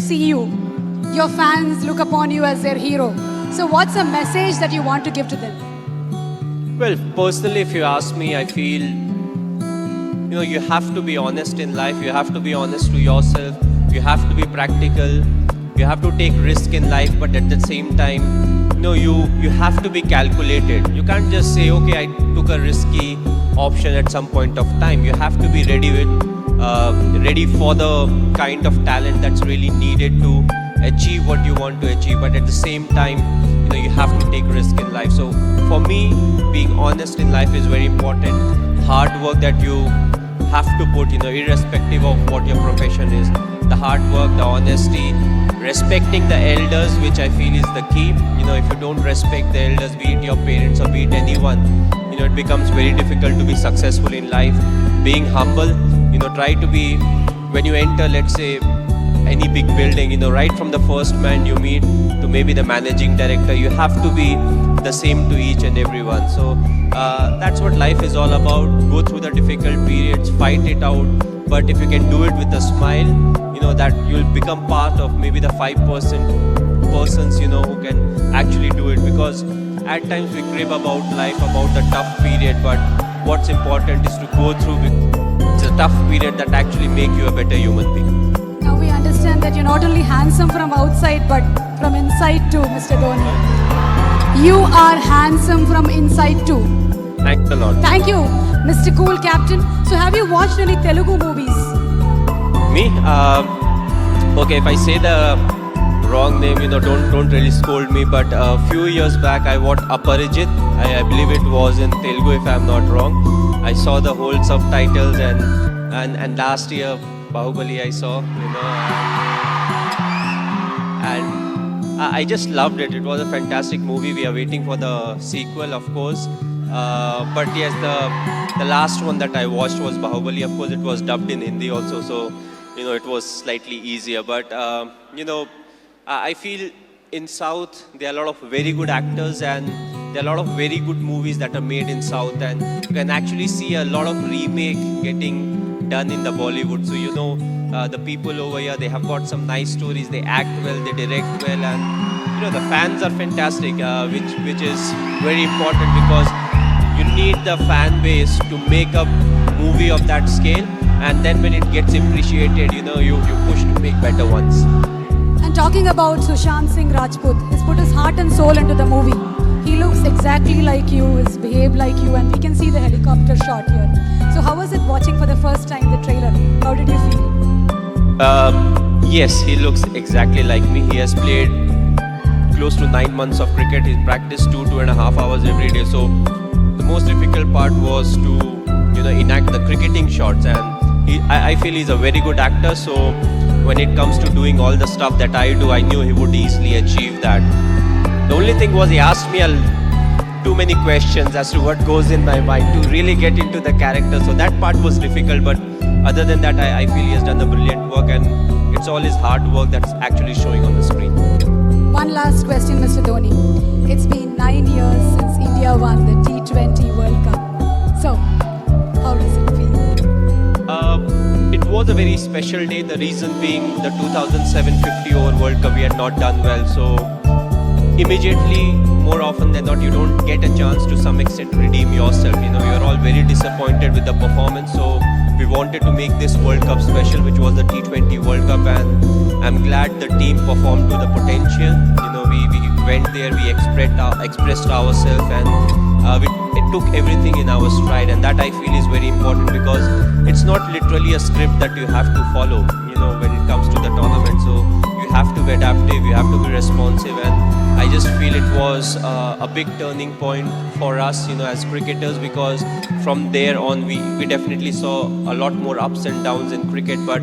see you, your fans look upon you as their hero. So what's a message that you want to give to them? Well, personally, if you ask me, I feel, you have to be honest in life. You have to be honest to yourself. You have to be practical. You have to take risk in life, but at the same time, you have to be calculated. You can't just say, okay, I took a risky option at some point of time. You have to be ready for the kind of talent that's really needed to achieve what you want to achieve. But at the same time, you have to take risk in life. So for me, being honest in life is very important. Hard work that you have to put, irrespective of what your profession is. The hard work, the honesty, respecting the elders, which I feel is the key. If you don't respect the elders, be it your parents or be it anyone, it becomes very difficult to be successful in life. Being humble, try to be, when you enter, let's say, any big building, right from the first man you meet to maybe the managing director, you have to be the same to each and everyone. So that's what life is all about. Go through the difficult periods, fight it out, but if you can do it with a smile, that you'll become part of maybe the 5% persons, who can actually do it. Because at times we crib about life, about the tough period, but what's important is to go through it's a tough period that actually make you a better human being. Now we understand that you're not only handsome from outside, but from inside too, Mr. Dhoni. You are handsome from inside too. Thanks a lot. Thank you, Mr. Cool Captain. So have you watched any Telugu movies? Me? Okay, if I say the wrong name, don't really scold me. But a few years back, I watched Aparijit. I believe it was in Telugu, if I'm not wrong. I saw the whole subtitles, and last year Bahubali I saw, and I just loved it. It was a fantastic movie. We are waiting for the sequel, of course. But yes, the last one that I watched was Bahubali. Of course, it was dubbed in Hindi also, so it was slightly easier. But I feel in South there are a lot of very good actors, and there are a lot of very good movies that are made in South, and you can actually see a lot of remake getting done in the Bollywood. So the people over here, they have got some nice stories. They act well, they direct well, and the fans are fantastic, which is very important, because you need the fan base to make a movie of that scale, and then when it gets appreciated, you push to make better ones. And talking about Sushant Singh Rajput, he's put his heart and soul into the movie. He looks exactly like you, he's behaved like you, and we can see the helicopter shot here. So how was it watching for the first time the trailer? How did you feel? Yes, he looks exactly like me. He has played close to 9 months of cricket. He's practiced 2.5 hours every day. So the most difficult part was to enact the cricketing shots, and I feel he's a very good actor. So when it comes to doing all the stuff that I do, I knew he would easily achieve that. The only thing was, he asked me too many questions as to what goes in my mind to really get into the character. So that part was difficult, but other than that, I feel he has done a brilliant work, and it's all his hard work that's actually showing on the screen. One last question, Mr. Dhoni. It's been 9 years since India won the T20 World Cup. So, how does it feel? It was a very special day. The reason being, the 2007 50-over World Cup, we had not done well. So, immediately, more often than not, you don't get a chance to some extent redeem yourself. You're all very disappointed with the performance. So, we wanted to make this World Cup special, which was the T20 World Cup, and I'm glad the team performed to the potential. We went there, we expressed ourselves, and it took everything in our stride, and that I feel is very important, because it's not literally a script that you have to follow, when it comes to the tournament. So you have to be adaptive, you have to be responsive, and I just feel it was a big turning point for us, as cricketers, because from there on we definitely saw a lot more ups and downs in cricket, but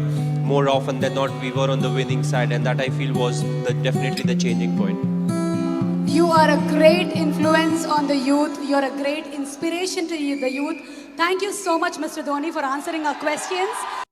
more often than not we were on the winning side, and that I feel was definitely the changing point. You are a great influence on the youth. You're a great inspiration to the youth. Thank you so much, Mr. Dhoni, for answering our questions.